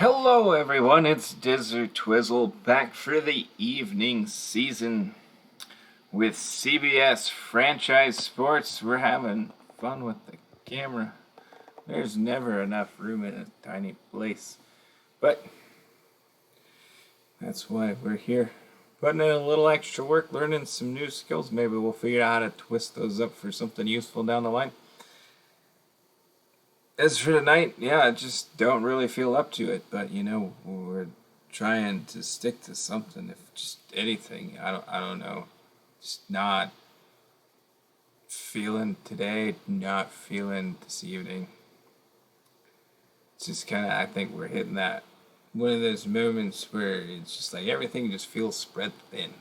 Hello everyone, it's Dizzortwizzle back for the evening season with CBS Franchise Sports. We're having fun with the camera. There's never enough room in a tiny place. But that's why we're here. Putting in a little extra work, learning some new skills. Maybe we'll figure out how to twist those up for something useful down the line. As for tonight, I just don't really feel up to it. But we're trying to stick to something. If just anything, I don't know. Just not feeling today. Not feeling this evening. It's just kind of. I think we're hitting that one of those moments where it's just like everything just feels spread thin.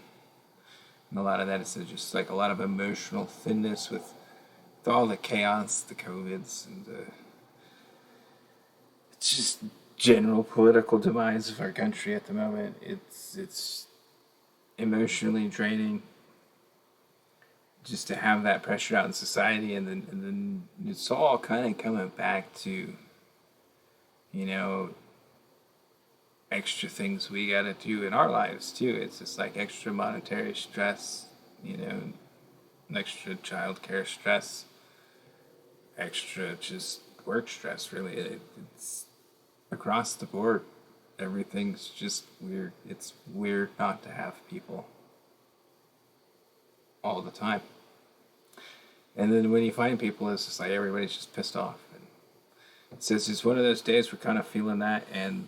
And a lot of that is just like a lot of emotional thinness with all the chaos, the COVIDs, and the just general political demise of our country at the moment. It's emotionally draining just to have that pressure out in society, and then it's all kind of coming back to extra things we gotta do in our lives too. It's just like extra monetary stress, extra childcare stress, extra just work stress. Really, it's across the board, everything's just weird. It's weird not to have people all the time. And then when you find people, it's just like everybody's just pissed off. And it's just one of those days we're kind of feeling that, and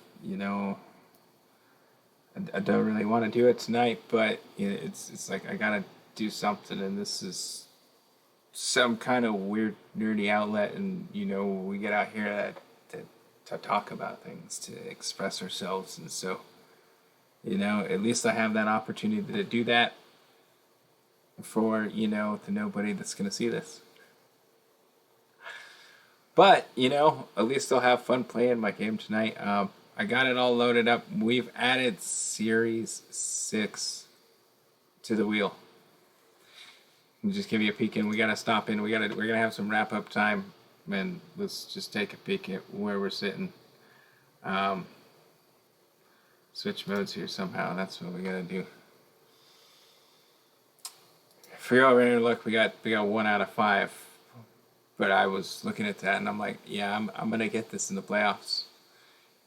I don't really want to do it tonight, but it's like I gotta do something, and this is some kind of weird nerdy outlet, and we get out here to talk about things, to express ourselves. And so, at least I have that opportunity to do that for, the nobody that's going to see this. But, at least I'll have fun playing my game tonight. I got it all loaded up. We've added Series 6 to the wheel. I'll just give you a peek in. We got to stop in. We're going to have some wrap-up time. And let's just take a peek at where we're sitting. Switch modes here somehow. That's what we gotta do. For your ready to look, we got 1 out of 5. But I was looking at that and I'm like, I'm gonna get this in the playoffs.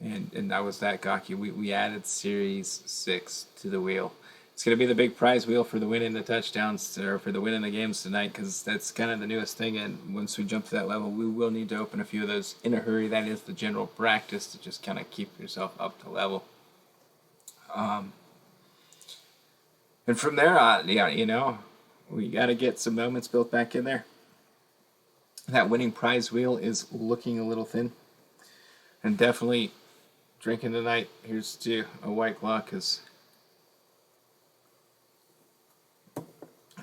And I was that cocky. We added Series 6 to the wheel. It's going to be the big prize wheel for the win in the touchdowns, or for the win in the games tonight, because that's kind of the newest thing. And once we jump to that level, we will need to open a few of those in a hurry. That is the general practice, to just kind of keep yourself up to level. And from there on, we got to get some moments built back in there. That winning prize wheel is looking a little thin. And definitely drinking tonight. Here's to a White Claw, because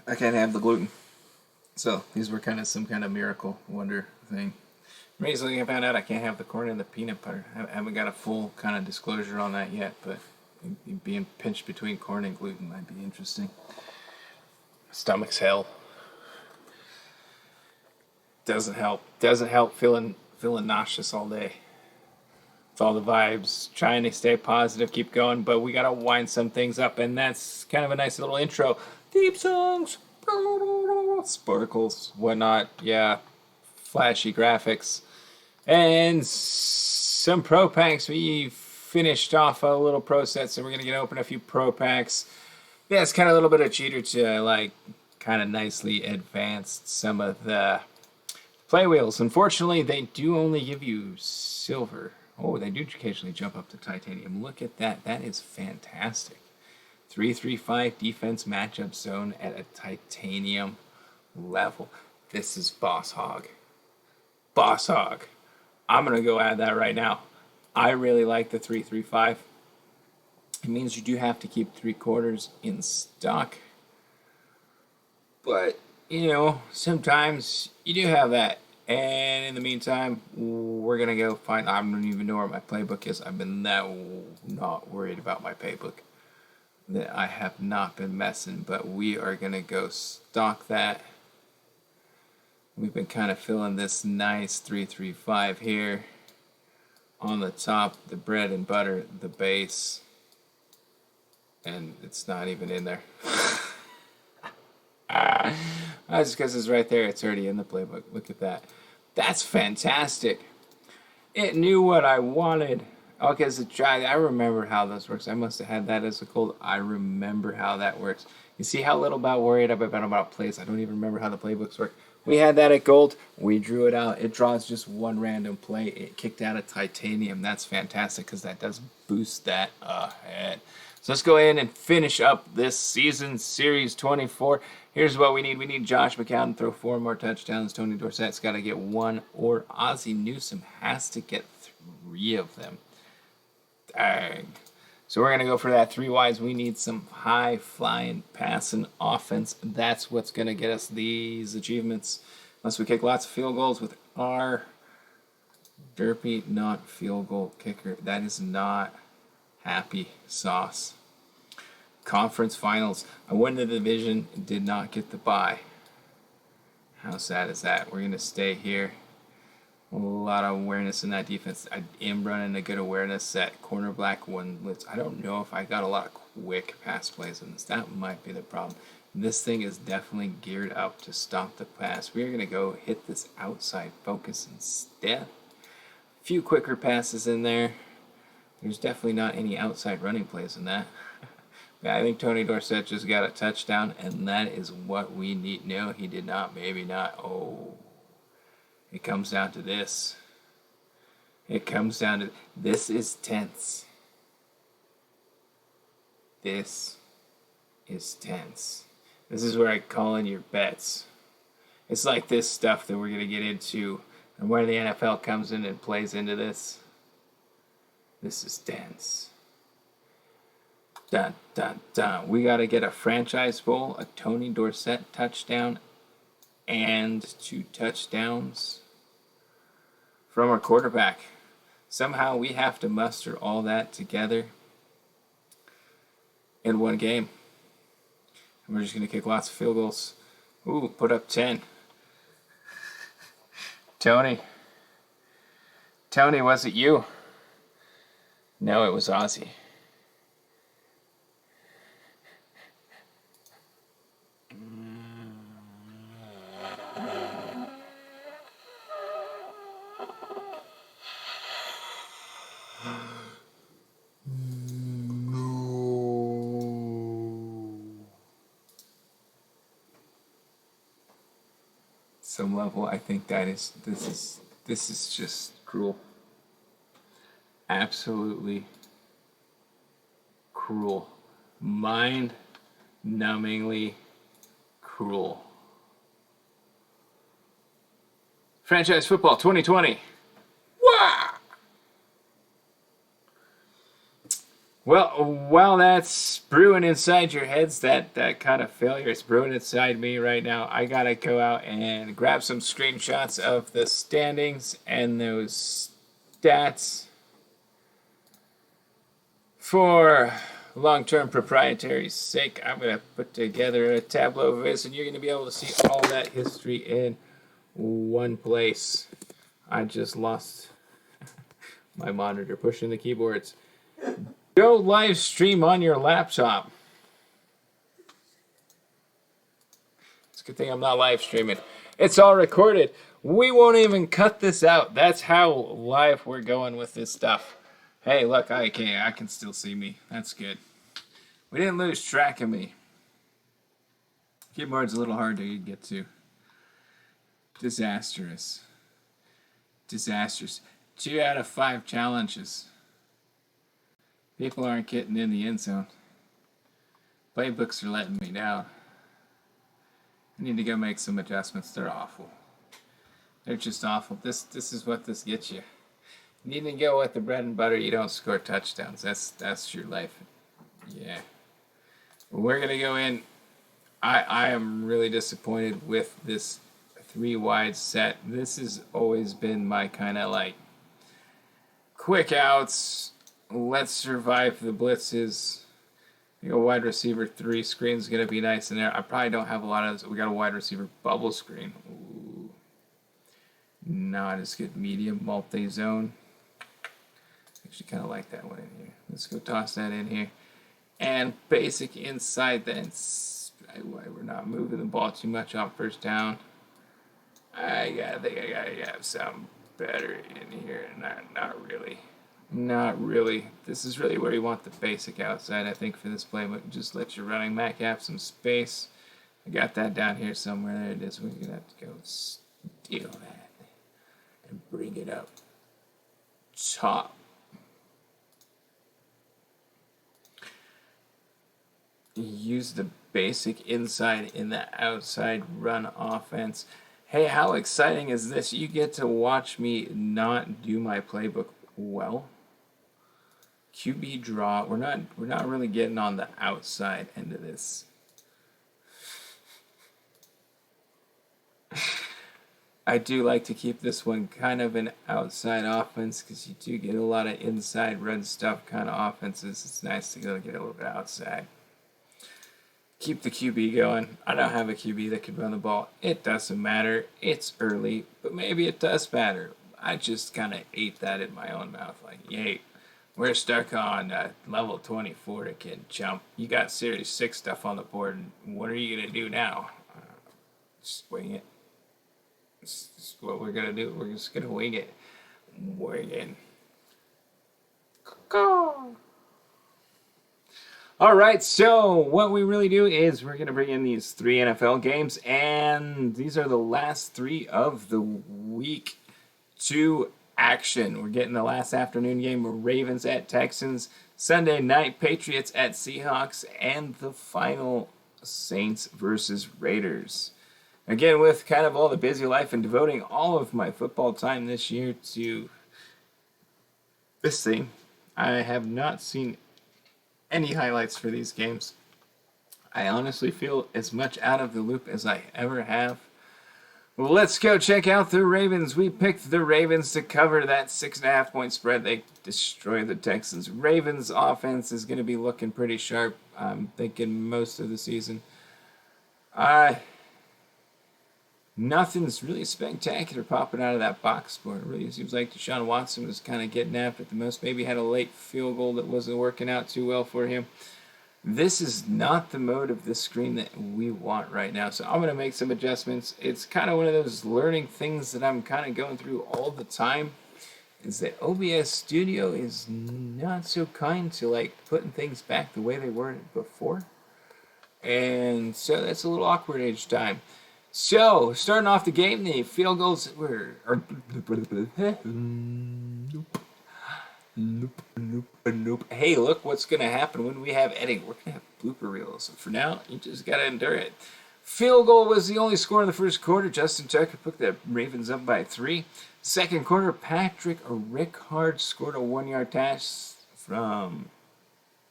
I can't have the gluten. So these were kind of some kind of miracle wonder thing. Recently I found out I can't have the corn and the peanut butter. I haven't got a full kind of disclosure on that yet, but being pinched between corn and gluten might be interesting. Stomach's hell. Doesn't help. Doesn't help feeling nauseous all day. It's all the vibes. Trying to stay positive, keep going, but we gotta wind some things up, and that's kind of a nice little intro. Deep songs, sparkles, whatnot, flashy graphics, and some pro packs. We finished off a little pro set, so we're gonna open a few pro packs. It's kind of a little bit of cheater to kind of nicely advanced some of the play wheels. Unfortunately, they do only give you silver. Oh, they do occasionally jump up to titanium. Look at that. That is fantastic. 3-3-5 defense matchup zone at a titanium level. This is Boss Hog. Boss Hog. I'm going to go add that right now. I really like the 3-3-5. It means you do have to keep 3/4 in stock. But, sometimes you do have that. And in the meantime, we're going to go find... I don't even know where my playbook is. I've been that not worried about my playbook. That I have not been messing, but we are going to go stock that. We've been kind of feeling this nice 3-3-5 here on the top, the bread and butter, the base, and it's not even in there. That's because it's right there. It's already in the playbook. Look at that. That's fantastic. It knew what I wanted. Okay, as a child, I remember how this works. I must have had that as a cold. I remember how that works. You see how little worried about plays. I don't even remember how the playbooks work. We had that at gold. We drew it out. It draws just one random play. It kicked out of titanium. That's fantastic because that does boost that ahead. So let's go ahead and finish up this season, Series 24. Here's what we need. We need Josh McCown to throw 4 more touchdowns. Tony Dorsett's got to get 1, or Ozzie Newsome has to get 3 of them. Dang. So we're going to go for that 3 wides. We need some high-flying passing offense. That's what's going to get us these achievements. Unless we kick lots of field goals with our derpy not field goal kicker. That is not happy sauce. Conference finals. I won the division and did not get the bye. How sad is that? We're going to stay here. A lot of awareness in that defense. I am running a good awareness at cornerback 1 blitz. I don't know if I got a lot of quick pass plays in this. That might be the problem. This thing is definitely geared up to stop the pass. We're going to go hit this outside focus instead. A few quicker passes in there. There's definitely not any outside running plays in that. I think Tony Dorsett just got a touchdown, and that is what we need. No, he did not. Maybe not. Oh. It comes down to this. It comes down to... This is tense. This is tense. This is where I call in your bets. It's like this stuff that we're going to get into, and where the NFL comes in and plays into this. This is tense. Dun, dun, dun. We got to get a franchise bowl, a Tony Dorsett touchdown, and 2 touchdowns from our quarterback. Somehow we have to muster all that together in one game. And we're just going to kick lots of field goals. Ooh, put up 10. Tony, was it you? No, it was Ozzie. Some level, I think this is just cruel. Absolutely cruel. Mind-numbingly cruel. Franchise Football 2020. Wow! Well, while that's brewing inside your heads, that kind of failure is brewing inside me right now, I gotta go out and grab some screenshots of the standings and those stats for long-term proprietary's sake. I'm gonna put together a Tableau viz, and you're gonna be able to see all that history in one place. I just lost my monitor pushing the keyboards. Go live stream on your laptop. It's a good thing I'm not live streaming. It's all recorded. We won't even cut this out. That's how live we're going with this stuff. Hey, look, I can still see me. That's good. We didn't lose track of me. Keyboard's a little hard to get to. Disastrous. 2 out of 5 challenges. People aren't getting in the end zone. Playbooks are letting me down. I need to go make some adjustments. They're awful. They're just awful. This is what this gets you. You need to go with the bread and butter. You don't score touchdowns. That's your life. Yeah. We're gonna go in. I am really disappointed with this 3 wide set. This has always been my kind of like quick outs. Let's survive the blitzes. I think a wide receiver 3 screen is going to be nice in there. I probably don't have a lot of those. We got a wide receiver bubble screen. Ooh. Not as good. Medium multi-zone. Actually kind of like that one in here. Let's go toss that in here. And basic inside then. We're not moving the ball too much on first down. I think I gotta have something better in here. Not really. Not really. This is really where you want the basic outside, I think, for this play. But just let your running back have some space. I got that down here somewhere. There it is. We're gonna have to go steal that and bring it up top. Use the basic inside in the outside run offense. Hey, how exciting is this? You get to watch me not do my playbook well. QB draw. We're not really getting on the outside end of this. I do like to keep this one kind of an outside offense because you do get a lot of inside run stuff kind of offenses. It's nice to go get a little bit outside. Keep the QB going. I don't have a QB that can run the ball. It doesn't matter. It's early, but maybe it does matter. I just kind of ate that in my own mouth. Like, yay, we're stuck on level 24 that can jump. You got Series 6 stuff on the board, and what are you going to do now? Just wing it. This is what we're going to do. We're just going to wing it. Wing it. Go. All right, so what we really do is we're going to bring in these 3 NFL games, and these are the last 3 of the week to action. We're getting the last afternoon game, Ravens at Texans, Sunday night, Patriots at Seahawks, and the final Saints versus Raiders. Again, with kind of all the busy life and devoting all of my football time this year to this thing, I have not seen any highlights for these games. I honestly feel as much out of the loop as I ever have. Well, let's go check out the Ravens. We picked the Ravens to cover that 6.5 point spread. They destroy the Texans. Ravens offense is going to be looking pretty sharp, I'm thinking, most of the season. Nothing's really spectacular popping out of that box score. It really seems like Deshaun Watson was kind of getting after it the most. Maybe had a late field goal that wasn't working out too well for him. This is not the mode of the screen that we want right now. So I'm going to make some adjustments. It's kind of one of those learning things that I'm kind of going through all the time. Is that OBS Studio is not so kind to like putting things back the way they were before. And so that's a little awkward each time. So, starting off the game, the field goals were... Hey, look what's going to happen when we have editing. We're going to have blooper reels. So for now, you just got to endure it. Field goal was the only score in the first quarter. Justin Tucker put the Ravens up by 3. Second quarter, Patrick Rickard scored a 1-yard touch from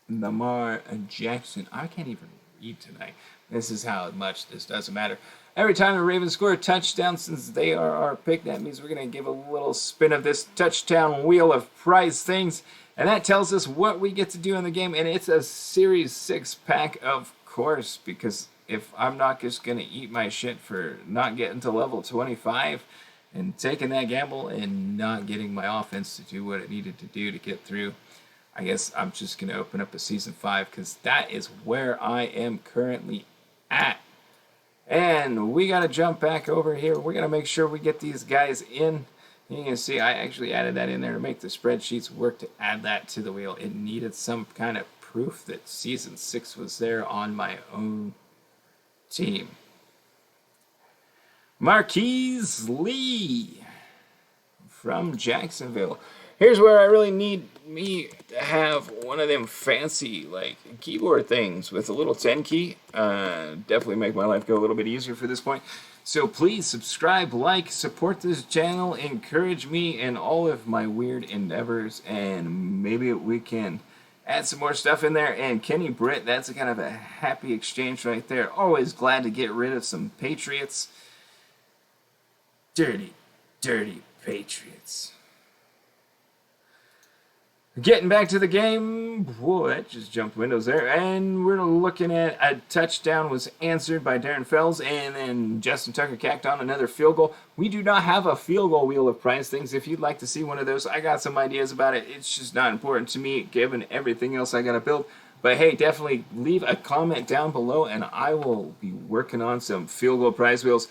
Lamar Jackson. I can't even read tonight. This is how much this doesn't matter. Every time the Ravens score a touchdown, since they are our pick, that means we're going to give a little spin of this touchdown wheel of prize things. And that tells us what we get to do in the game. And it's a Series 6 pack, of course, because if I'm not just going to eat my shit for not getting to level 25 and taking that gamble and not getting my offense to do what it needed to do to get through, I guess I'm just going to open up a Season 5 because that is where I am currently at. And we got to jump back over here. We're going to make sure we get these guys in. You can see I actually added that in there to make the spreadsheets work to add that to the wheel. It needed some kind of proof that Season 6 was there on my own team. Marquise Lee from Jacksonville. Here's where I really need me to have one of them fancy like keyboard things with a little 10 key. Definitely make my life go a little bit easier for this point. So please subscribe, like, support this channel, encourage me in all of my weird endeavors, and maybe we can add some more stuff in there. And Kenny Britt, that's a kind of a happy exchange right there. Always glad to get rid of some Patriots. Dirty, dirty Patriots. Getting back to the game, whoa, that just jumped windows there. And we're looking at a touchdown was answered by Darren Fells, and then Justin Tucker cacked on another field goal. We do not have a field goal wheel of prize things. If you'd like to see one of those, I got some ideas about it. It's just not important to me, given everything else I got to build. But hey, definitely leave a comment down below, and I will be working on some field goal prize wheels.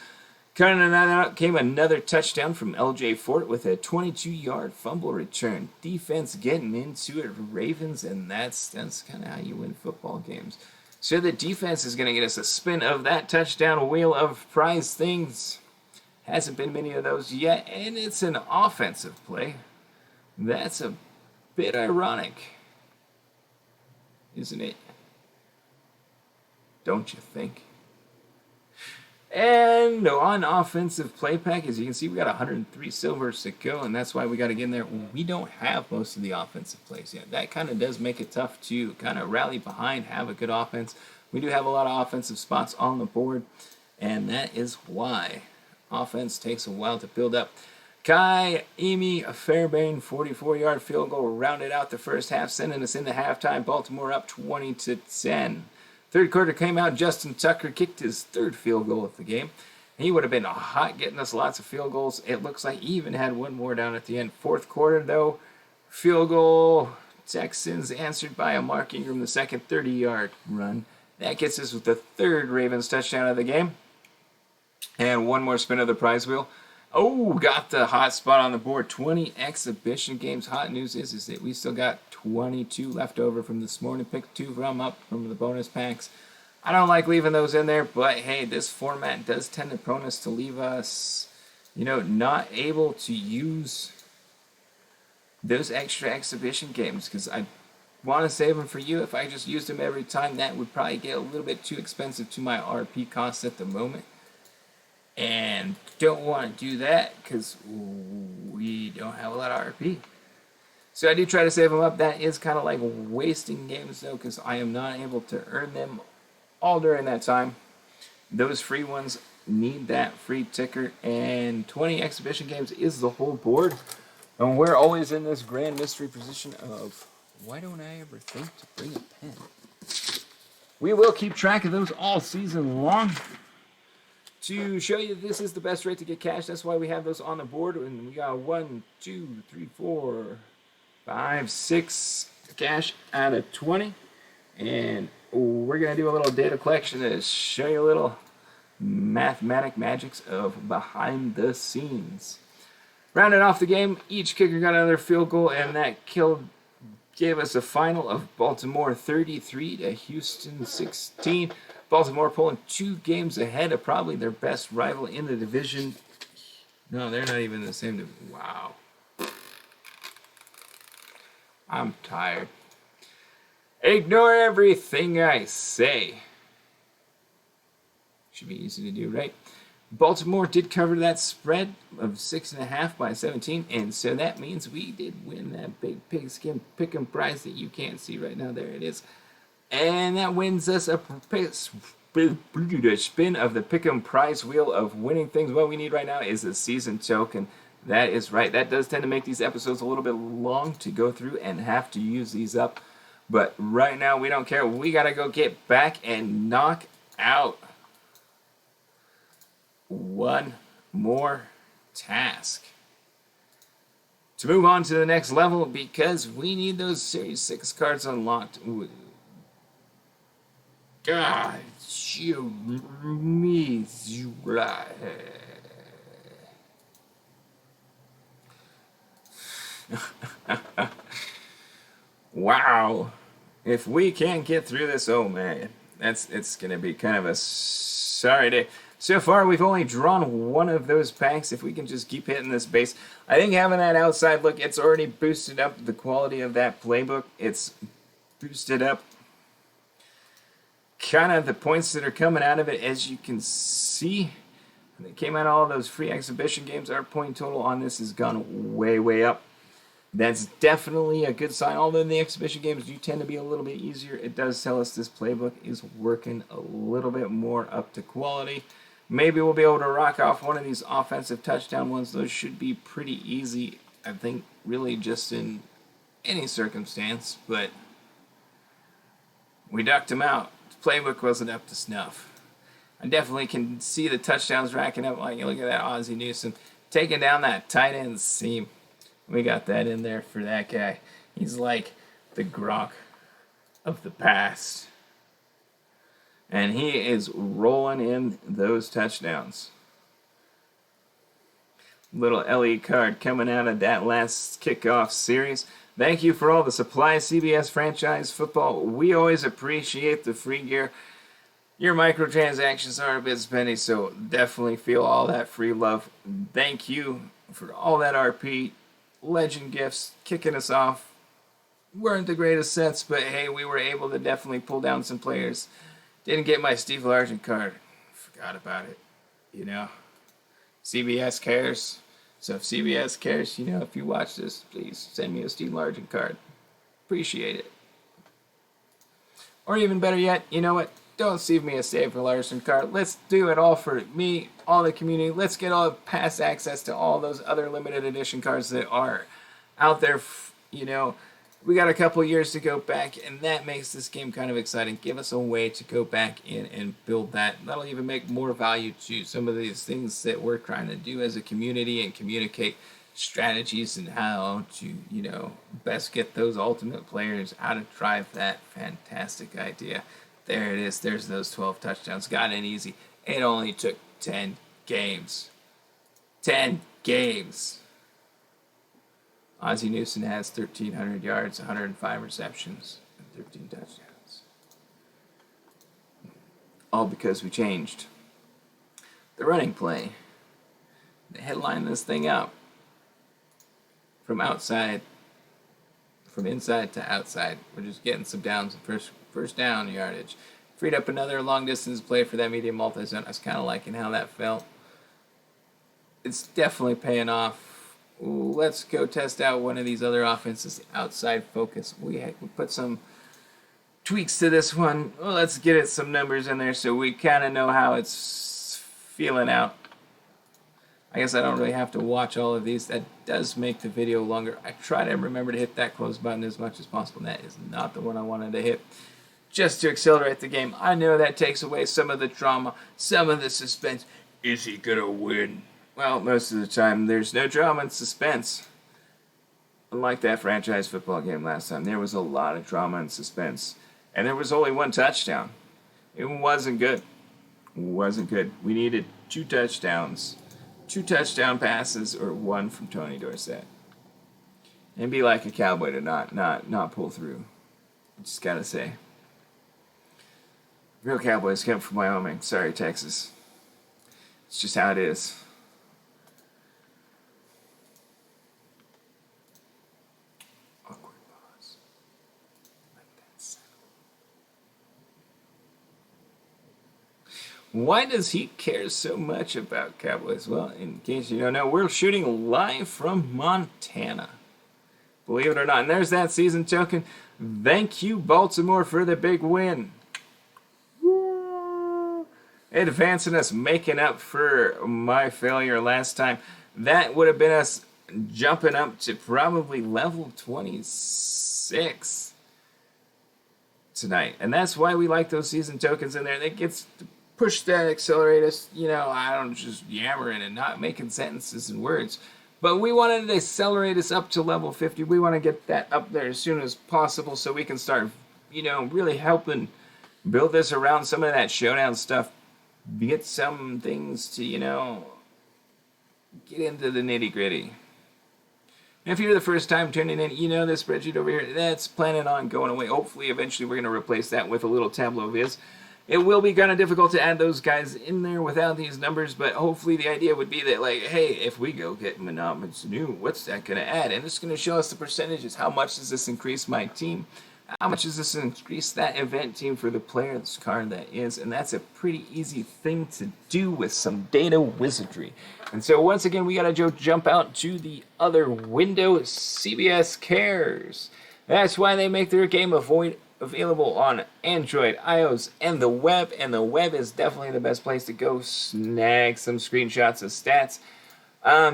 Cutting that out came another touchdown from LJ Fort with a 22-yard fumble return. Defense getting into it, Ravens, and that's kind of how you win football games. So the defense is going to get us a spin of that touchdown wheel of prize things. Hasn't been many of those yet, and it's an offensive play. That's a bit ironic, isn't it? Don't you think? And on offensive play pack, as you can see, we got 103 silvers to go, and that's why we got to get in there. We don't have most of the offensive plays yet. That kind of does make it tough to kind of rally behind, have a good offense. We do have a lot of offensive spots on the board, and that is why offense takes a while to build up. Kai Emi Fairbairn, 44-yard field goal, rounded out the first half, sending us into halftime. Baltimore up 20-10. Third quarter came out, Justin Tucker kicked his third field goal of the game. He would have been hot getting us lots of field goals. It looks like he even had one more down at the end. Fourth quarter, though, field goal, Texans answered by a Mark Ingram, the second 30-yard run. That gets us with the third Ravens touchdown of the game. And one more spin of the prize wheel. Oh, got the hot spot on the board. 20 exhibition games. Hot news is that we still got 22 left over from this morning. Picked 2 from up from the bonus packs. I don't like leaving those in there, but hey, this format does tend to prone us to leave us, not able to use those extra exhibition games because I want to save them for you. If I just used them every time, that would probably get a little bit too expensive to my RP costs at the moment. And don't want to do that because we don't have a lot of RP. So I do try to save them up. That is kind of like wasting games though because I am not able to earn them all during that time. Those free ones need that free ticker, and 20 exhibition games is the whole board. And we're always in this grand mystery position of why don't I ever think to bring a pen? We will keep track of those all season long to show you this is the best rate to get cash. That's why we have those on the board. And we got 1, 2, 3, 4, 5, 6 cash out of 20. And we're going to do a little data collection to show you a little mathematic magics of behind the scenes. Rounding off the game, each kicker got another field goal, and that gave us a final of Baltimore 33 to Houston 16. Baltimore pulling 2 games ahead of probably their best rival in the division. No, they're not even in the same division. Wow. I'm tired. Ignore everything I say. Should be easy to do, right? Baltimore did cover that spread of 6.5 by 17, and so that means we did win that big pigskin pick'em prize that you can't see right now. There it is. And that wins us a spin of the pick'em prize wheel of winning things. What we need right now is a season token. That is right. That does tend to make these episodes a little bit long to go through and have to use these up. But right now, we don't care. We got to go get back and knock out one more task to move on to the next level because we need those Series 6 cards unlocked. Ooh. God, show me. Wow. If we can't get through this, oh man, it's going to be kind of a sorry day. So far, we've only drawn one of those packs. If we can just keep hitting this base, I think having that outside look, it's already boosted up the quality of that playbook. It's boosted up kind of the points that are coming out of it, as you can see. When they came out of all those free exhibition games, our point total on this has gone way, way up. That's definitely a good sign. Although the exhibition games do tend to be a little bit easier, it does tell us this playbook is working a little bit more up to quality. Maybe we'll be able to rock off one of these offensive touchdown ones. Those should be pretty easy. I think really just in any circumstance, but we ducked him out. The playbook wasn't up to snuff. I definitely can see the touchdowns racking up. Like, you look at that Ozzie Newsome taking down that tight end seam. We got that in there for that guy. He's like the Gronk of the past. And he is rolling in those touchdowns. Little LE card coming out of that last kickoff series. Thank you for all the supplies, CBS Franchise Football. We always appreciate the free gear. Your microtransactions are a bit spendy, so definitely feel all that free love. Thank you for all that RP legend gifts kicking us off. Weren't the greatest sets, but hey, we were able to definitely pull down some players. Didn't get my Steve Largent card. Forgot about it. You know, CBS cares. So if CBS cares, you know, if you watch this, please send me a Steve Largent card. Appreciate it. Or even better yet, you know what? Don't save me a Save for Larson card. Let's do it all for me, all the community. Let's get all past access to all those other limited edition cards that are out there. You know, we got a couple years to go back, and that makes this game kind of exciting. Give us a way to go back in and build that. That'll even make more value to some of these things that we're trying to do as a community and communicate strategies and how to, you know, best get those ultimate players, how to drive that fantastic idea. There it is. There's those 12 touchdowns. Got in easy. It only took 10 games. 10 games. Ozzie Newsome has 1,300 yards, 105 receptions, and 13 touchdowns. All because we changed the running play. They headline this thing up from inside to outside. We're just getting some downs and first down yardage. Freed up another long distance play for that medium multi-zone. I was kind of liking how that felt. It's definitely paying off. Let's go test out one of these other offenses, outside focus. We put some tweaks to this one. Well, let's get it some numbers in there so we kind of know how it's feeling out. I guess I don't really have to watch all of these. That does make the video longer. I try to remember to hit that close button as much as possible. And that is not the one I wanted to hit. Just to accelerate the game. I know that takes away some of the drama, some of the suspense. Is he going to win? Well, most of the time, there's no drama and suspense. Unlike that franchise football game last time, there was a lot of drama and suspense. And there was only one touchdown. It wasn't good. We needed 2 touchdowns. 2 touchdown passes or 1 from Tony Dorsett. And be like a Cowboy to not pull through. Just gotta say. Real Cowboys come from Wyoming. Sorry, Texas. It's just how it is. Awkward pause. Let that settle. Why does he care so much about Cowboys? Well, in case you don't know, we're shooting live from Montana. Believe it or not. And there's that season token. Thank you, Baltimore, for the big win. Advancing us, making up for my failure last time. That would have been us jumping up to probably level 26 tonight. And that's why we like those season tokens in there. That gets to push that, accelerate us. You know, I don't just yammering and not making sentences and words. But we wanted to accelerate us up to level 50. We want to get that up there as soon as possible so we can start, you know, really helping build this around some of that showdown stuff. Get some things to, you know, get into the nitty-gritty. If you're the first time tuning in, you know this spreadsheet over here, that's planning on going away. Hopefully, eventually, we're going to replace that with a little Tableau viz. It will be kind of difficult to add those guys in there without these numbers, but hopefully the idea would be that, like, hey, if we go get monotonous new, what's that going to add? And it's going to show us the percentages. How much does this increase my team? How much does this increase that event team for the player's card that is? And that's a pretty easy thing to do with some data wizardry. And so once again, we got to jump out to the other window. CBS cares. That's why they make their game available on Android, iOS, and the web. And the web is definitely the best place to go snag some screenshots of stats.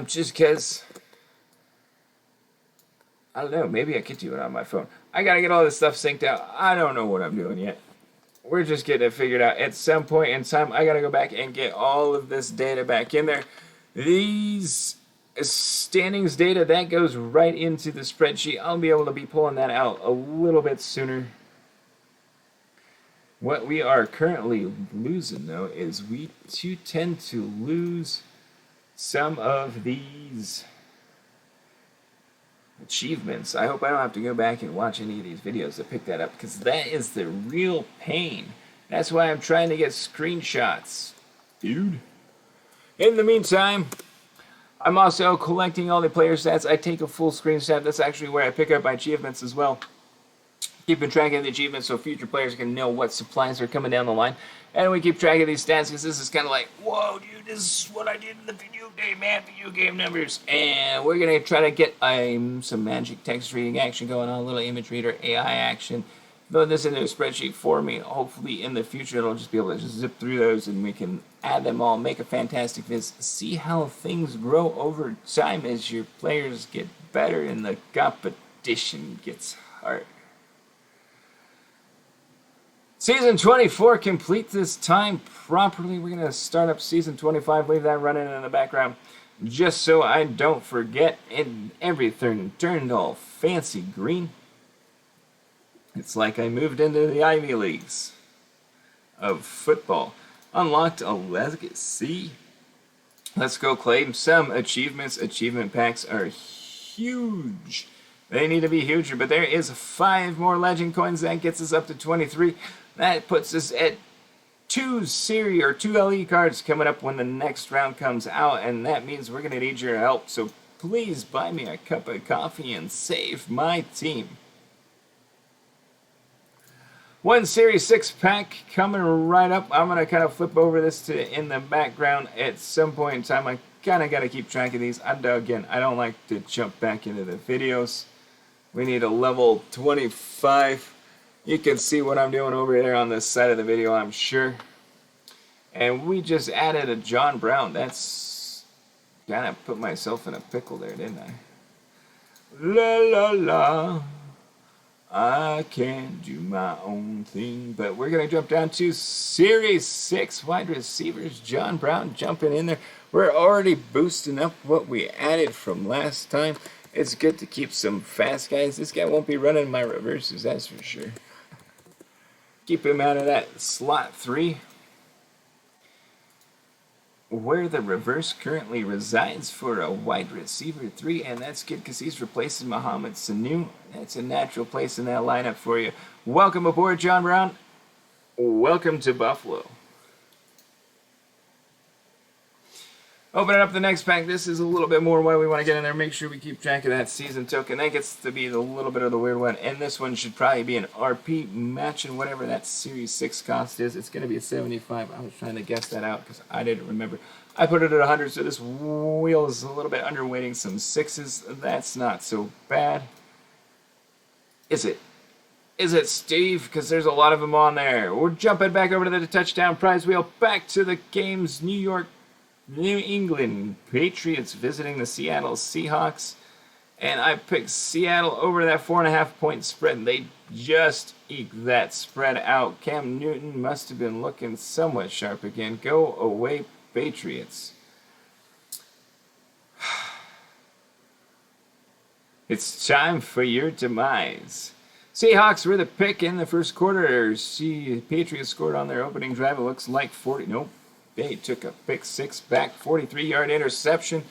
Just because I don't know. Maybe I could do it on my phone. I got to get all this stuff synced out. I don't know what I'm doing yet. We're just getting it figured out. At some point in time, I got to go back and get all of this data back in there. These standings data, that goes right into the spreadsheet. I'll be able to be pulling that out a little bit sooner. What we are currently losing, though, is we tend to lose some of these achievements. I hope I don't have to go back and watch any of these videos to pick that up, because that is the real pain. That's why I'm trying to get screenshots, dude. In the meantime, I'm also collecting all the player stats. I take a full screenshot. That's actually where I pick up my achievements as well. Keeping track of the achievements so future players can know what supplies are coming down the line. And we keep track of these stats because this is kind of like, whoa, dude, this is what I did in the video game, man, video game numbers. And we're going to try to get some magic text reading action going on, a little image reader, AI action. Throw this into a spreadsheet for me. Hopefully in the future it'll just be able to just zip through those and we can add them all, make a fantastic viz. See how things grow over time as your players get better and the competition gets harder. Season 24 complete this time properly. We're going to start up Season 25, leave that running in the background just so I don't forget. And everything turned all fancy green. It's like I moved into the Ivy Leagues of football. Unlocked a legacy. Let's go claim some achievements. Achievement packs are huge. They need to be huger, but there is 5 more legend coins. That gets us up to 23. That puts us at 2 Series or 2 LE cards coming up when the next round comes out, and that means we're going to need your help. So please buy me a cup of coffee and save my team. 1 Series 6 pack coming right up. I'm going to kind of flip over this to in the background at some point in time. I kind of got to keep track of these. Again, I don't like to jump back into the videos. We need a level 25. You can see what I'm doing over there on this side of the video, I'm sure. And we just added a John Brown. That's kind of put myself in a pickle there, didn't I? La la la. I can do my own thing. But we're going to jump down to Series 6 wide receivers. John Brown jumping in there. We're already boosting up what we added from last time. It's good to keep some fast guys. This guy won't be running my reverses, that's for sure. Keep him out of that slot 3, where the reverse currently resides for a wide receiver 3, and that's good because he's replacing Mohamed Sanu. That's a natural place in that lineup for you. Welcome aboard, John Brown. Welcome to Buffalo. Opening up the next pack. This is a little bit more why we want to get in there. Make sure we keep track of that season token. That gets to be a little bit of the weird one. And this one should probably be an RP matching whatever that Series 6 cost is. It's going to be a 75. I was trying to guess that out because I didn't remember. I put it at 100, so this wheel is a little bit underweighting some 6s. That's not so bad. Is it? Is it, Steve? Because there's a lot of them on there. We're jumping back over to the touchdown prize wheel. Back to the games. New England Patriots visiting the Seattle Seahawks. And I picked Seattle over that 4.5-point spread. They just eked that spread out. Cam Newton must have been looking somewhat sharp again. Go away, Patriots. It's time for your demise. Seahawks were the pick in the first quarter. Patriots scored on their opening drive. It looks like 40. Nope. They took a pick 6 back, 43-yard interception.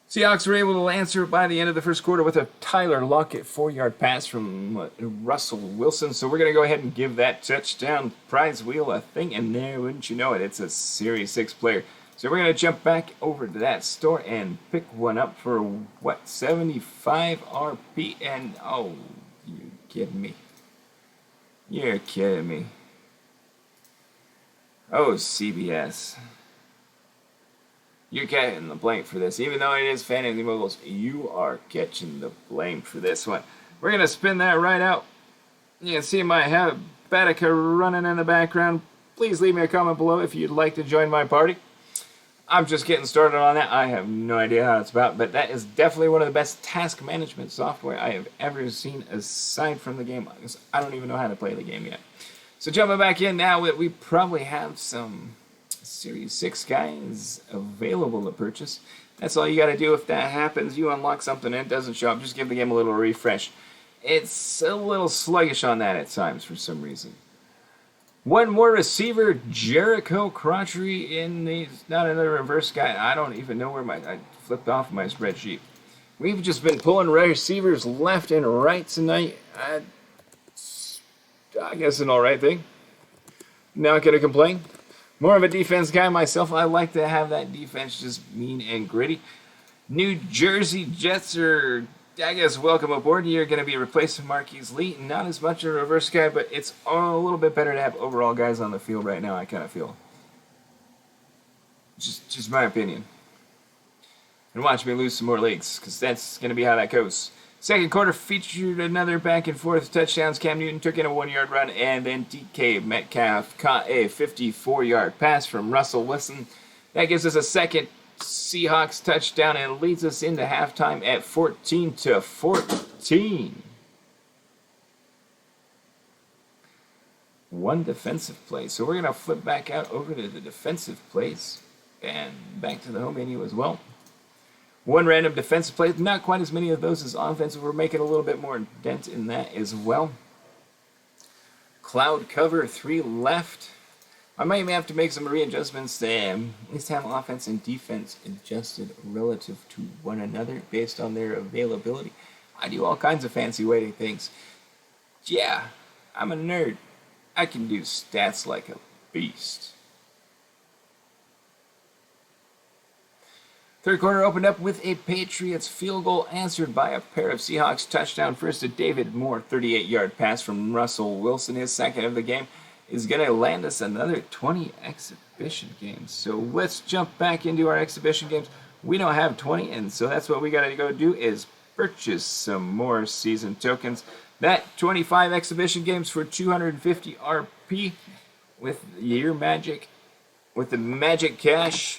Seahawks were able to answer by the end of the first quarter with a Tyler Lockett 4-yard pass from Russell Wilson. So we're going to go ahead and give that touchdown prize wheel a thing. And there, wouldn't you know it, it's a Series 6 player. So we're going to jump back over to that store and pick one up for, what, 75 RP? And, oh, you're kidding me. You're kidding me. Oh, CBS. You're getting the blame for this. Even though it is Fantasy Moguls, you are catching the blame for this one. We're going to spin that right out. You can see my Habatica running in the background. Please leave me a comment below if you'd like to join my party. I'm just getting started on that. I have no idea how it's about, but that is definitely one of the best task management software I have ever seen aside from the game. I don't even know how to play the game yet. So jumping back in now, we probably have some Series 6 guys available to purchase. That's all you got to do. If that happens, you unlock something and it doesn't show up, just give the game a little refresh. It's a little sluggish on that at times for some reason. One more receiver, Jericho Crotchery in the, not another reverse guy. I don't even know where I flipped off my spreadsheet. We've just been pulling receivers left and right tonight. I guess an alright thing. Not going to complain. More of a defense guy myself. I like to have that defense just mean and gritty. New Jersey Jets are, I guess, welcome aboard. You're going to be replacing Marquise Lee. Not as much a reverse guy, but it's a little bit better to have overall guys on the field right now, I kind of feel. Just my opinion. And watch me lose some more legs, because that's going to be how that goes. Second quarter featured another back and forth touchdowns. Cam Newton took in a 1-yard run, and then DK Metcalf caught a 54-yard pass from Russell Wilson. That gives us a second Seahawks touchdown and leads us into halftime at 14-14. One defensive play. So we're going to flip back out over to the defensive plays and back to the home menu as well. One random defensive play, not quite as many of those as offensive. We're making a little bit more dent in that as well. Cloud cover, 3 left. I might have to make some readjustments to at least have offense and defense adjusted relative to one another based on their availability. I do all kinds of fancy weighting things. Yeah, I'm a nerd. I can do stats like a beast. Third quarter opened up with a Patriots field goal answered by a pair of Seahawks touchdown. First to David Moore, 38-yard pass from Russell Wilson. His second of the game is going to land us another 20 exhibition games. So let's jump back into our exhibition games. We don't have 20, and so that's what we got to go do is purchase some more season tokens. That 25 exhibition games for 250 RP with your magic, with the magic cash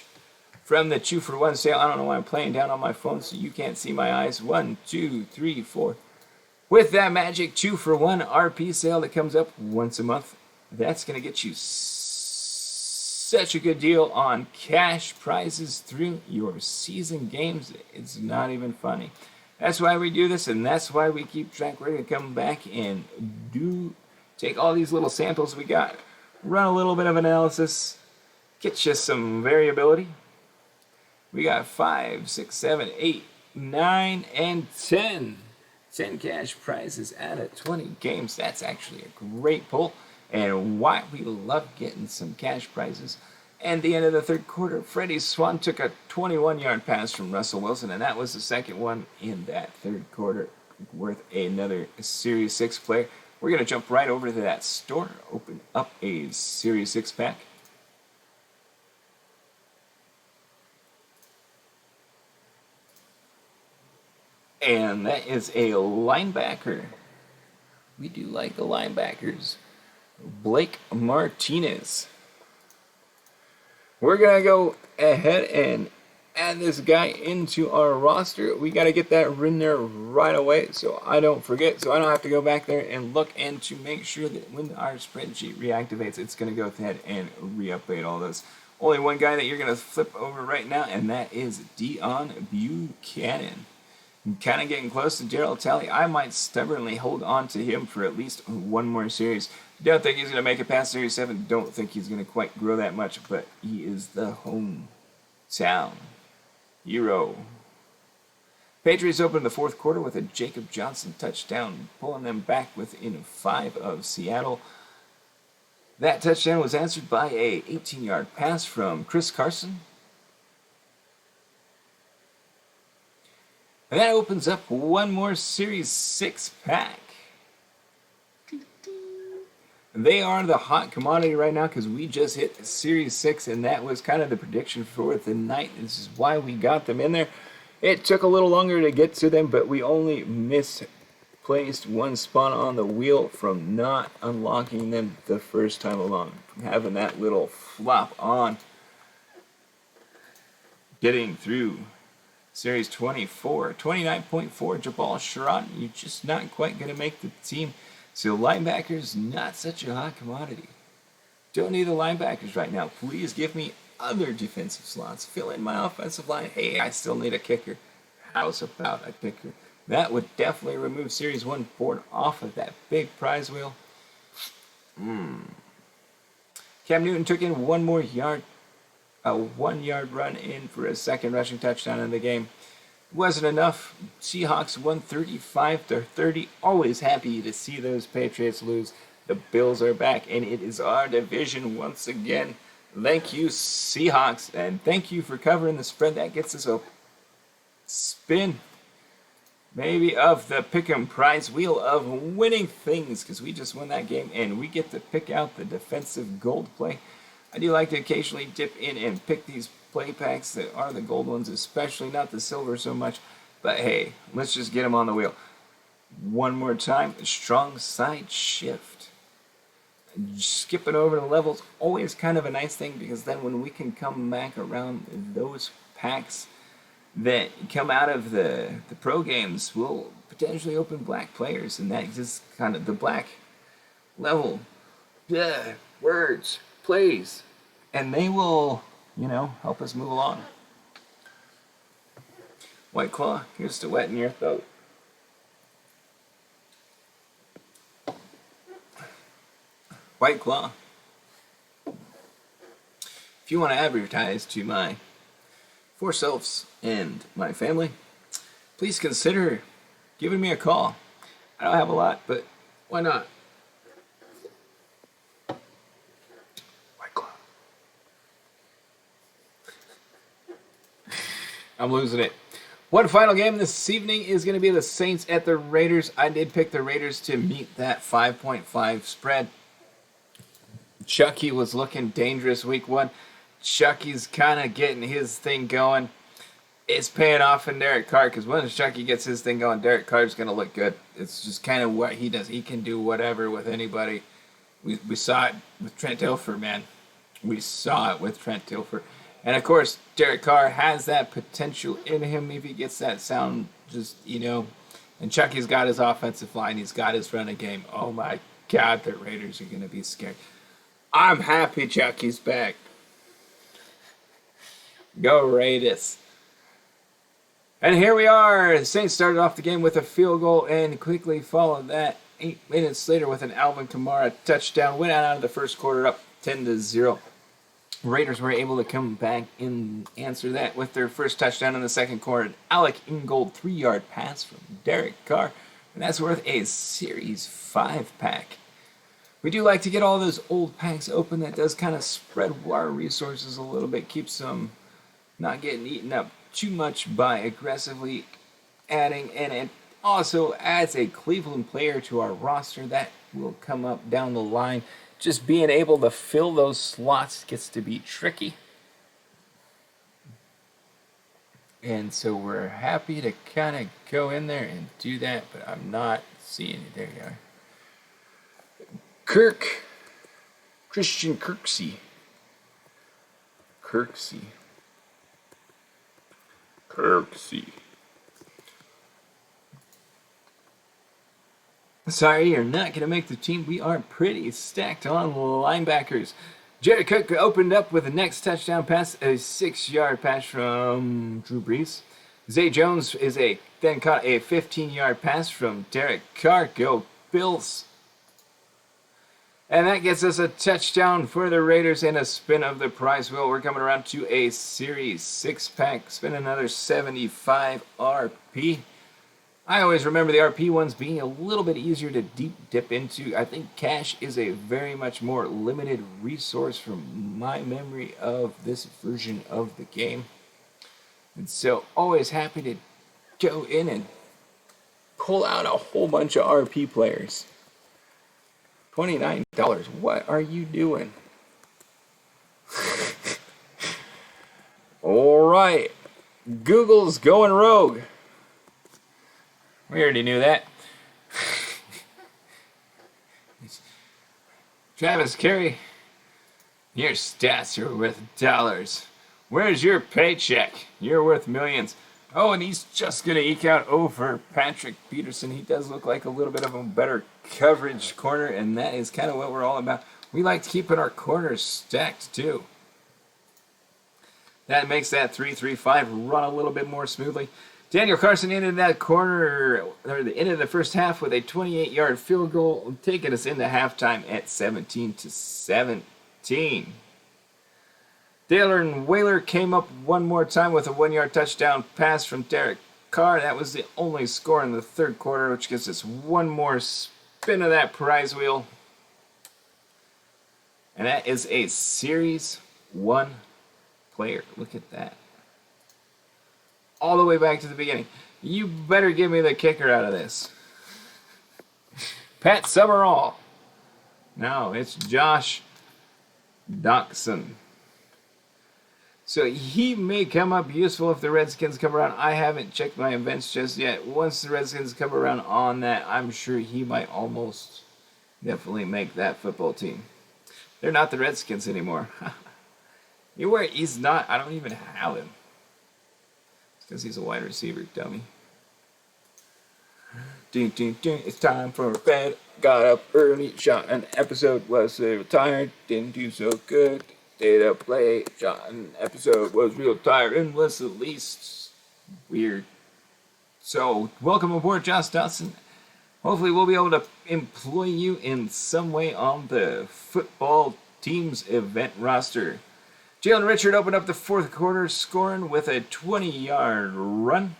from the 2-for-1 sale. I don't know why I'm playing down on my phone so you can't see my eyes. 1, 2, 3, 4. With that magic 2-for-1 RP sale that comes up once a month, that's going to get you such a good deal on cash prizes through your season games. It's not even funny. That's why we do this, and that's why we keep track. We're going to come back and take all these little samples we got, run a little bit of analysis, get you some variability. We got 5, 6, 7, 8, 9, and 10. 10 cash prizes out of 20 games. That's actually a great pull. And why we love getting some cash prizes. And the end of the third quarter, Freddie Swan took a 21-yard pass from Russell Wilson, and that was the second one in that third quarter, worth another Series 6 player. We're going to jump right over to that store, open up a Series 6 pack. And that is a linebacker. We do like the linebackers. Blake Martinez. We're going to go ahead and add this guy into our roster. We got to get that in there right away so I don't forget, so I don't have to go back there and look and to make sure that when our spreadsheet reactivates, it's going to go ahead and re-update all those. Only one guy that you're going to flip over right now, and that is Dion Buchanan. Kind of getting close to Darryl Talley. I might stubbornly hold on to him for at least one more series. Don't think he's going to make it past Series 7. Don't think he's going to quite grow that much, but he is the hometown hero. Patriots opened the fourth quarter with a Jacob Johnson touchdown, pulling them back within 5 of Seattle. That touchdown was answered by a 18-yard pass from Chris Carson. And that opens up one more Series 6 pack. They are the hot commodity right now because we just hit Series 6, and that was kind of the prediction for the night. This is why we got them in there. It took a little longer to get to them, but we only misplaced one spot on the wheel from not unlocking them the first time along, from having that little flop on. getting through Series 24. 29.4, Jabal Sharon, you're just not quite going to make the team. So linebackers, not such a hot commodity. Don't need the linebackers right now. Please give me other defensive slots. Fill in my offensive line. Hey, I still need a kicker. How's about a kicker? That would definitely remove Series 1 board off of that big prize wheel. Cam Newton took in one more yard, a 1-yard run in for a second rushing touchdown in the game. Wasn't enough. Seahawks won 35-30. Always happy to see those Patriots lose. The Bills are back, and it is our division once again. Thank you, Seahawks, and thank you for covering the spread. That gets us a spin, maybe, of the pick'em prize wheel of winning things, because we just won that game, and we get to pick out the defensive gold play. I do like to occasionally dip in and pick these play packs that are the gold ones, especially not the silver so much. But hey, let's just get them on the wheel. One more time, strong side shift. Skipping over the levels, always kind of a nice thing, because then when we can come back around those packs that come out of the pro games, we'll potentially open black players, and that just kind of the black level words, plays, and they will, help us move along. White Claw, here's to wet in your throat. White Claw. If you want to advertise to my 4 selves and my family, please consider giving me a call. I don't have a lot, but why not? White Claw. I'm losing it. One final game this evening is going to be the Saints at the Raiders. I did pick the Raiders to meet that 5.5 spread. Chucky was looking dangerous week 1. Chucky's kind of getting his thing going. It's paying off in Derek Carr, because once Chucky gets his thing going, Derek Carr's going to look good. It's just kind of what he does. He can do whatever with anybody. We saw it with Trent Dilfer, man. We saw it with Trent Dilfer. And, of course, Derek Carr has that potential in him if he gets that sound, And Chucky's got his offensive line. He's got his running game. Oh, my God, the Raiders are going to be scared. I'm happy Chucky's back. Go Raiders. And here we are. The Saints started off the game with a field goal and quickly followed that 8 minutes later with an Alvin Kamara touchdown. Went out of the first quarter up 10-0. Raiders were able to come back and answer that with their first touchdown in the second quarter. Alec Ingold 3-yard pass from Derek Carr. And that's worth a Series 5 pack. We do like to get all those old packs open. That does kind of spread our resources a little bit. Keeps them not getting eaten up too much by aggressively adding. And it also adds a Cleveland player to our roster that will come up down the line. Just being able to fill those slots gets to be tricky. And so we're happy to kind of go in there and do that. But I'm not seeing it. There you are. Christian Kirksey. Sorry, you're not going to make the team. We are pretty stacked on linebackers. Jared Cook opened up with the next touchdown pass, a 6-yard pass from Drew Brees. Zay Jones then caught a 15-yard pass from Derek Carr. Go Bills. And that gets us a touchdown for the Raiders and a spin of the prize wheel. We're coming around to a Series 6 pack. Spin another 75 RP. I always remember the RP ones being a little bit easier to dip into. I think cash is a very much more limited resource from my memory of this version of the game. And so always happy to go in and pull out a whole bunch of RP players. $29. What are you doing? All right. Google's going rogue. We already knew that. Travis Carey, your stats are worth dollars. Where's your paycheck? You're worth millions. Oh, and he's just going to eke out over Patrick Peterson. He does look like a little bit of a better coverage corner, and that is kind of what we're all about. We like keeping our corners stacked, too. That makes that 3-3-5 run a little bit more smoothly. Daniel Carson ended that corner, or the end of the first half, with a 28-yard field goal, taking us into halftime at 17-17. Dalen Whaler came up one more time with a 1-yard touchdown pass from Derek Carr. That was the only score in the third quarter, which gives us one more spin of that prize wheel. And that is a Series 1 player. Look at that. All the way back to the beginning. You better give me the kicker out of this. Pat Summerall. No, it's Josh Doctson. So he may come up useful if the Redskins come around. I haven't checked my events just yet. Once the Redskins come around on that, I'm sure he might almost definitely make that football team. They're not the Redskins anymore. You where he's not, I don't even have him. It's because he's a wide receiver, dummy. Ding, ding, ding. It's time for bed. Got up early, shot an episode, was tired, didn't do so good. Stayed up late, shot an episode, was real tired, and was the least weird. So, welcome aboard, Josh Dodson. Hopefully we'll be able to employ you in some way on the football team's event roster. Jalen Richard opened up the fourth quarter scoring with a 20-yard run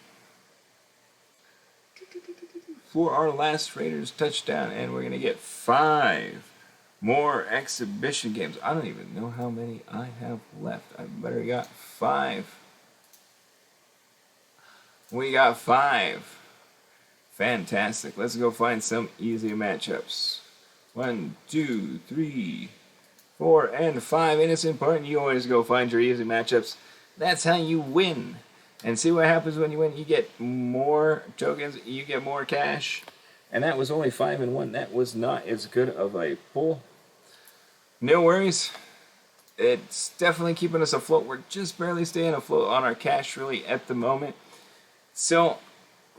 for our last Raiders touchdown, and we're going to get 5 more exhibition games. I don't even know how many I have left. I better got 5. We got 5. Fantastic. Let's go find some easy matchups. 1, 2, 3, 4, and 5. And it's important you always go find your easy matchups. That's how you win. And see what happens when you win. You get more tokens. You get more cash. And that was only 5 and 1. That was not as good of a pull. No worries. It's definitely keeping us afloat. We're just barely staying afloat on our cash really at the moment. So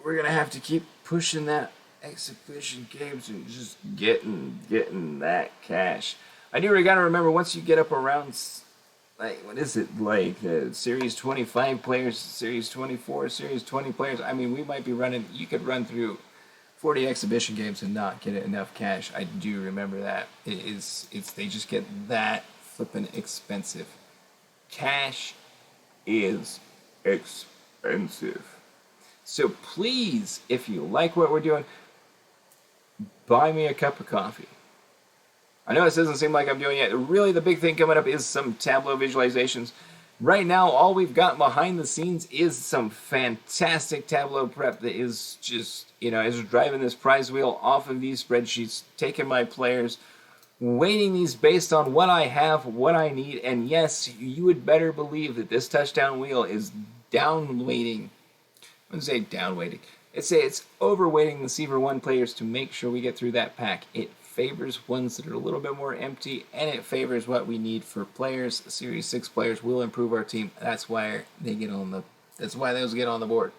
we're going to have to keep pushing that exhibition games and just getting that cash. I do got to remember, once you get up around, like, what is it, like Series 25 players, Series 24, Series 20 players, I mean, we might be running, you could run through 40 exhibition games and not get enough cash. I do remember that. They just get that flippin' expensive. Cash is expensive. So please, if you like what we're doing, buy me a cup of coffee. I know this doesn't seem like I'm doing it. Really, the big thing coming up is some Tableau visualizations. Right now, all we've got behind the scenes is some fantastic Tableau prep that is just, is driving this prize wheel off of these spreadsheets, taking my players, weighting these based on what I have, what I need, and yes, you would better believe that this touchdown wheel is down-weighting. I wouldn't say down-weighting. It's overweighting the Seaver 1 players to make sure we get through that pack. It favors ones that are a little bit more empty, and it favors what we need for players. Series 6 players will improve our team. That's why those get on the board.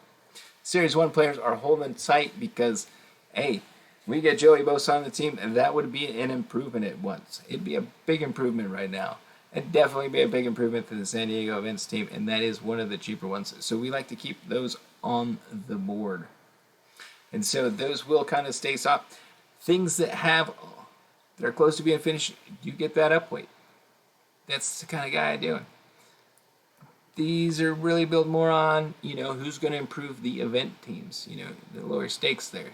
Series 1 players are holding tight because, hey, we get Joey Bosa on the team, and that would be an improvement at once. It'd be a big improvement right now. It'd definitely be a big improvement to the San Diego Events team, and that is one of the cheaper ones. So we like to keep those on the board. And so those will kind of stay soft. Things that are close to being finished, you get that upweight. That's the kind of guy I do. These are really built more on, who's going to improve the event teams, the lower stakes there.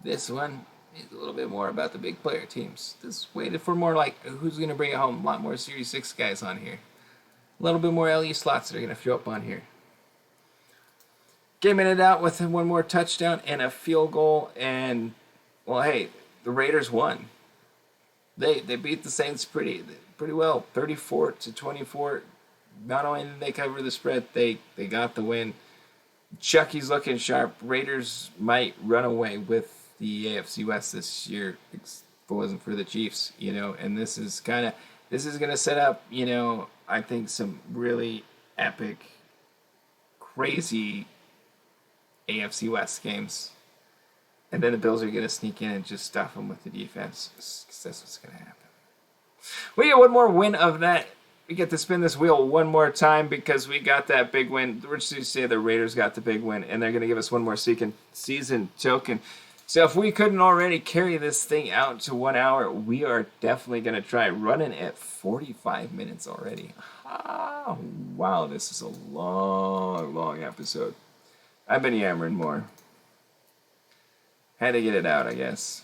This one is a little bit more about the big player teams. This weighted for more like who's going to bring it home. A lot more Series 6 guys on here. A little bit more LE slots that are going to show up on here. Game it out with one more touchdown and a field goal, and well, hey, the Raiders won. They beat the Saints pretty well, 34-24. Not only did they cover the spread, they got the win. Chucky's looking sharp. Raiders might run away with the AFC West this year if it wasn't for the Chiefs, and this is going to set up, I think some really epic, crazy AFC West games. And then the Bills are going to sneak in and just stuff them with the defense. Because that's what's going to happen. We get one more win of that. We get to spin this wheel one more time because we got that big win. We're just going to say the Raiders got the big win, and they're going to give us one more season token. So if we couldn't already carry this thing out to 1 hour, we are definitely going to try running at 45 minutes already. Ah, wow, this is a long, long episode. I've been yammering more. Had to get it out, I guess.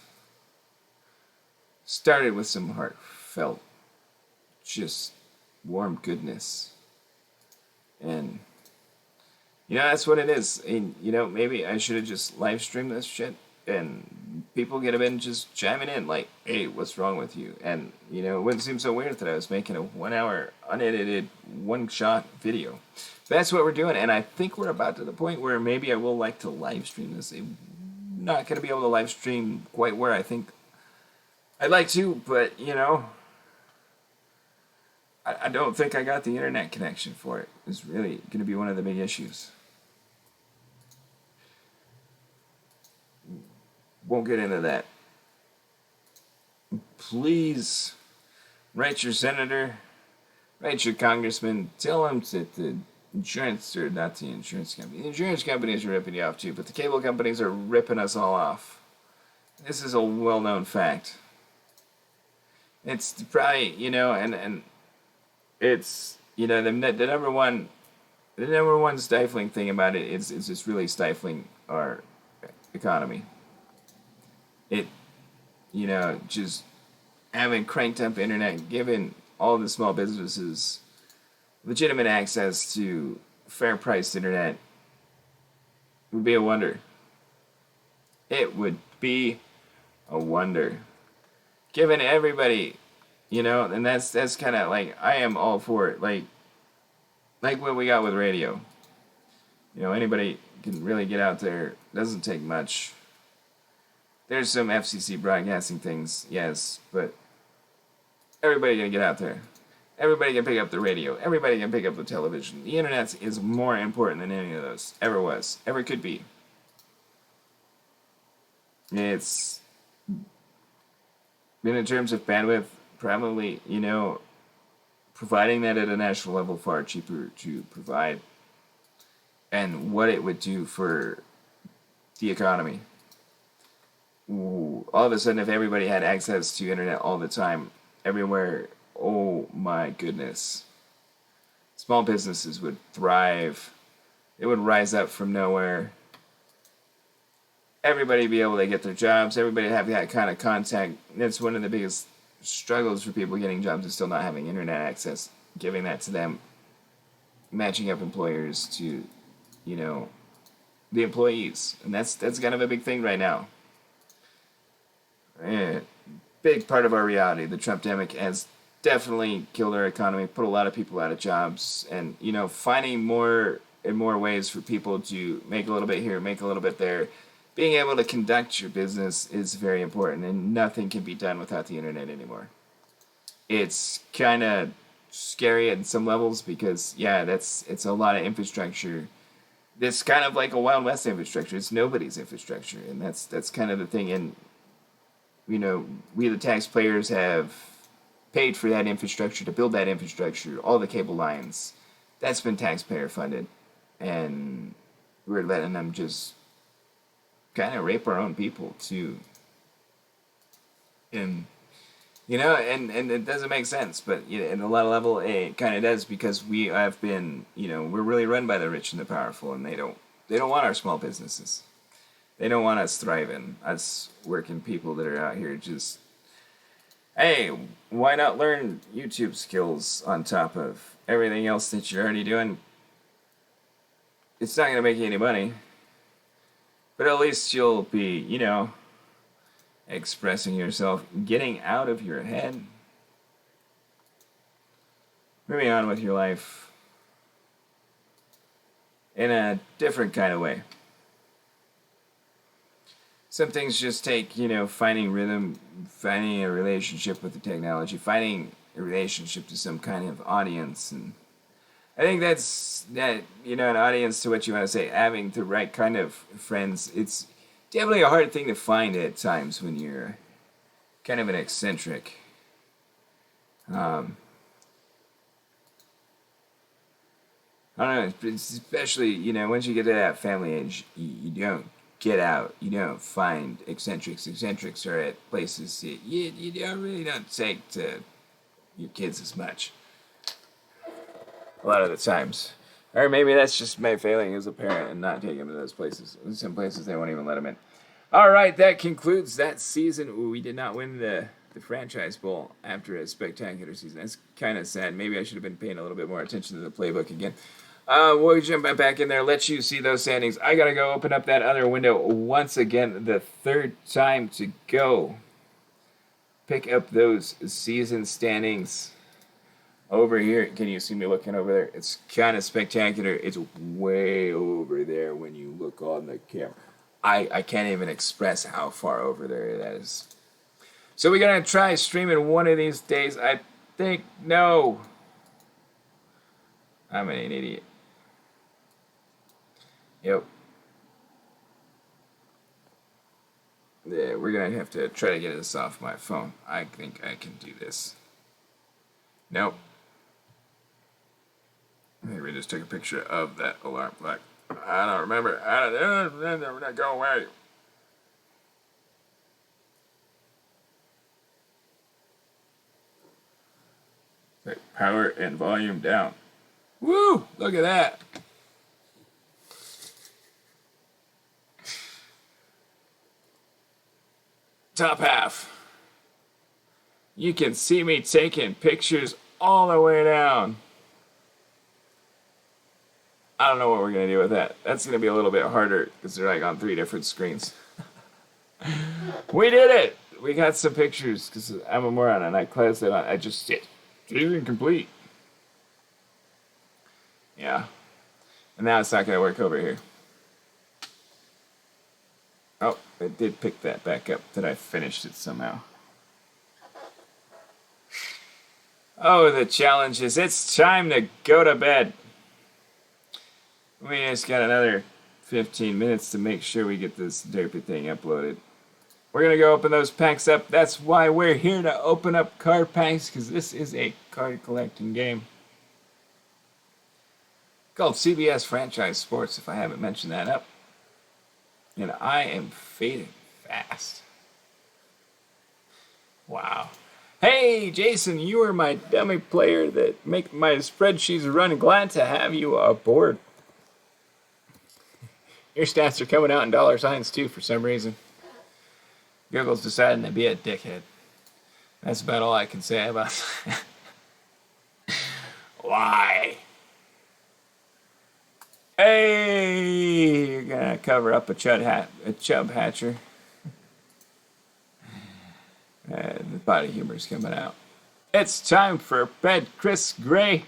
Started with some heartfelt, just warm goodness. And, that's what it is. And, maybe I should have just live streamed this shit. And people could have been just chiming in like, hey, what's wrong with you? And, it wouldn't seem so weird that I was making a 1 hour, unedited, one-shot video. That's what we're doing. And I think we're about to the point where maybe I will like to live stream this. I'm not going to be able to live stream quite where I think I'd like to, but, I don't think I got the internet connection for it. It's really going to be one of the big issues. Won't get into that. Please write your senator, write your congressman, tell them that the insurance, or not the insurance company, the insurance companies are ripping you off too, but the cable companies are ripping us all off. This is a well-known fact. It's probably, and it's, the number one stifling thing about it is just really stifling our economy. It, just having cranked up internet, giving all the small businesses legitimate access to fair-priced internet would be a wonder. It would be a wonder. Giving everybody, and that's kind of like, I am all for it. Like what we got with radio. Anybody can really get out there. Doesn't take much. There's some FCC broadcasting things, yes, but everybody can get out there. Everybody can pick up the radio. Everybody can pick up the television. The internet is more important than any of those. Ever was. Ever could be. It's been, in terms of bandwidth, probably, providing that at a national level far cheaper to provide, and what it would do for the economy. Ooh, all of a sudden, if everybody had access to internet all the time, everywhere, oh my goodness. Small businesses would thrive. They would rise up from nowhere. Everybody would be able to get their jobs. Everybody would have that kind of contact. That's one of the biggest struggles for people getting jobs, is still not having internet access. Giving that to them. Matching up employers to, the employees. And that's kind of a big thing right now. Big part of our reality. The Trumpdemic has definitely killed our economy, put a lot of people out of jobs, and, finding more and more ways for people to make a little bit here, make a little bit there. Being able to conduct your business is very important, and nothing can be done without the internet anymore. It's kind of scary at some levels because, it's a lot of infrastructure. It's kind of like a Wild West infrastructure. It's nobody's infrastructure, and that's kind of the thing. And, we the taxpayers have paid for that infrastructure, to build that infrastructure, all the cable lines. That's been taxpayer funded, and we're letting them just kind of rape our own people too. And and it doesn't make sense, but in a lot of level it kind of does, because we have been, we're really run by the rich and the powerful, and they don't want our small businesses. They don't want us thriving, us working people that are out here just, hey, why not learn YouTube skills on top of everything else that you're already doing? It's not going to make you any money. But at least you'll be, expressing yourself, getting out of your head, moving on with your life in a different kind of way. Some things just take, finding rhythm, finding a relationship with the technology, finding a relationship to some kind of audience. And I think that's that. An audience to what you want to say. Having the right kind of friends. It's definitely a hard thing to find at times when you're kind of an eccentric. I don't know, especially, once you get to that family age, you don't get out. You don't find eccentrics. Eccentrics are at places you don't take to your kids as much. A lot of the times. Or maybe that's just my failing as a parent and not taking them to those places. In some places, they won't even let them in. All right, that concludes that season. Ooh, we did not win the Franchise Bowl after a spectacular season. That's kind of sad. Maybe I should have been paying a little bit more attention to the playbook again. We'll jump back in there, let you see those standings. I got to go open up that other window once again, the third time to go. Pick up those season standings over here. Can you see me looking over there? It's kind of spectacular. It's way over there when you look on the camera. I can't even express how far over there that is. So we're going to try streaming one of these days. I think, no. I'm an idiot. Yep. Yeah, we're going to have to try to get this off my phone. I think I can do this. Nope. Maybe we just took a picture of that alarm clock. I don't remember. We're not going away. Power and volume down. Woo! Look at that. Top half. You can see me taking pictures all the way down. I don't know what we're going to do with that. That's going to be a little bit harder because they're like on 3 different screens. We did it! We got some pictures because I'm a moron and I closed it on. I just it isn't complete. Yeah. And now it's not going to work over here. Oh, it did pick that back up. That I finished it somehow. Oh, the challenges. It's time to go to bed. We just got another 15 minutes to make sure we get this derpy thing uploaded. We're going to go open those packs up. That's why we're here to open up card packs, because this is a card collecting game. Called CBS Franchise Sports, if I haven't mentioned that up. And I am fading fast. Wow. Hey, Jason, you are my dummy player that make my spreadsheets run. Glad to have you aboard. Your stats are coming out in dollar signs, too, for some reason. Google's deciding to be a dickhead. That's about all I can say about that. Why? Hey, you're gonna cover up a chub hatcher. The body humor's coming out. It's time for bed, Chris Gray.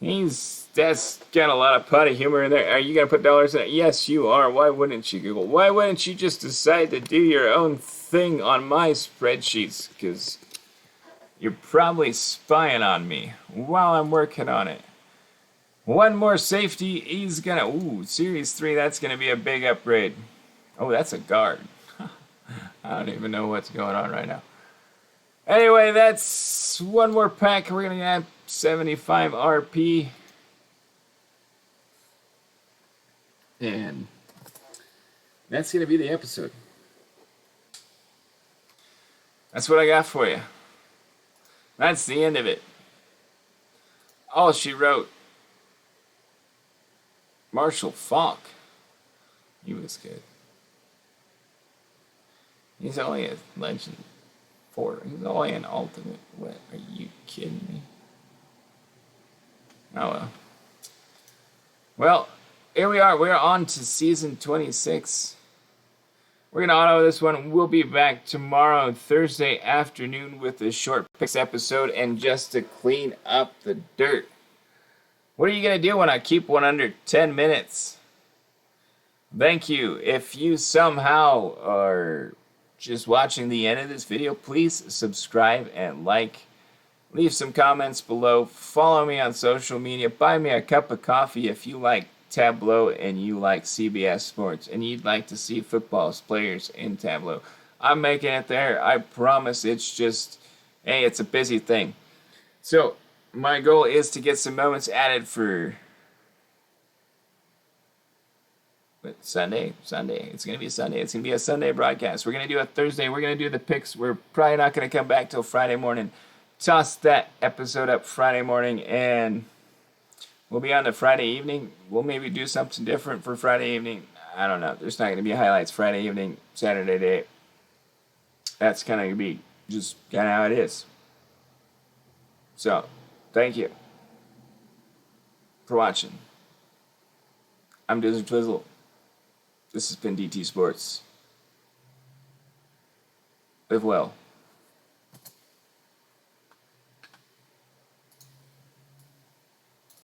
That's got a lot of potty humor in there. Are you gonna put dollars in it? Yes, you are. Why wouldn't you, Google? Why wouldn't you just decide to do your own thing on my spreadsheets? Because you're probably spying on me while I'm working on it. One more safety. He's gonna. Ooh, Series 3. That's gonna be a big upgrade. Oh, that's a guard. I don't even know what's going on right now. Anyway, that's one more pack. We're gonna have 75 RP. And that's gonna be the episode. That's what I got for you. That's the end of it. All she wrote. Marshall Falk. He was good. He's only a legend 4. He's only an ultimate. What? Are you kidding me? Oh well. Well, here we are. We're on to season 26. We're going to auto this one. We'll be back tomorrow, Thursday afternoon, with a short picks episode and just to clean up the dirt. What are you going to do when I keep one under 10 minutes? Thank you. If you somehow are just watching the end of this video, please subscribe and like Leave some comments below. Follow me on social media. Buy me a cup of coffee if you like Tableau and you like CBS Sports and you'd like to see football players in Tableau. I'm making it there. I promise. It's just, hey, it's a busy thing. So my goal is to get some moments added for Sunday. It's going to be a Sunday. It's going to be a Sunday broadcast. We're going to do a Thursday. We're going to do the picks. We're probably not going to come back till Friday morning. Toss that episode up Friday morning, and we'll be on to Friday evening. We'll maybe do something different for Friday evening. I don't know. There's not going to be highlights Friday evening, Saturday day. That's kind of going to be just kind of how it is. So, thank you for watching. I'm Dizzor. This has been DT Sports. Live well.